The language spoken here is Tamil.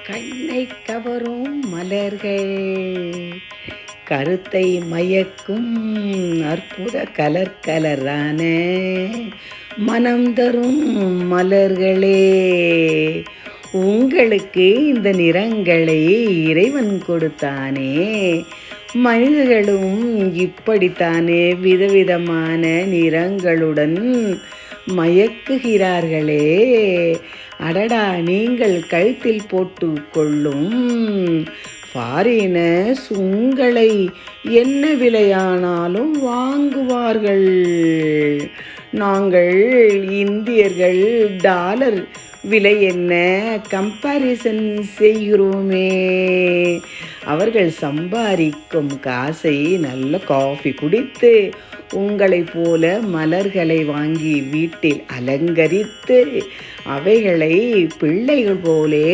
கண்ணை கவரும் மலர்கள், கருத்தை மயக்கும் அற்புத கலர் கலரான மனம் தரும் மலர்களே, உங்களுக்கு இந்த நிறங்களை இறைவன் கொடுத்தானே. மனிதர்களும் இப்படித்தானே விதவிதமான நிறங்களுடன் மயக்குகிறார்களே. அடடா, நீங்கள் கழுத்தில் போட்டு கொள்ளும் ஃபாரினர்ஸ் உங்களை என்ன விலையானாலும் வாங்குவார்கள். நாங்கள் இந்தியர்கள் டாலர் விலை என்ன கம்பாரிசன் செய்கிறோமே. அவர்கள் சம்பாதிக்கும் காசை நல்ல காஃபி குடித்து உங்களைப் போல மலர்களை வாங்கி வீட்டில் அலங்கரித்து அவைகளை பிள்ளைகள் போலே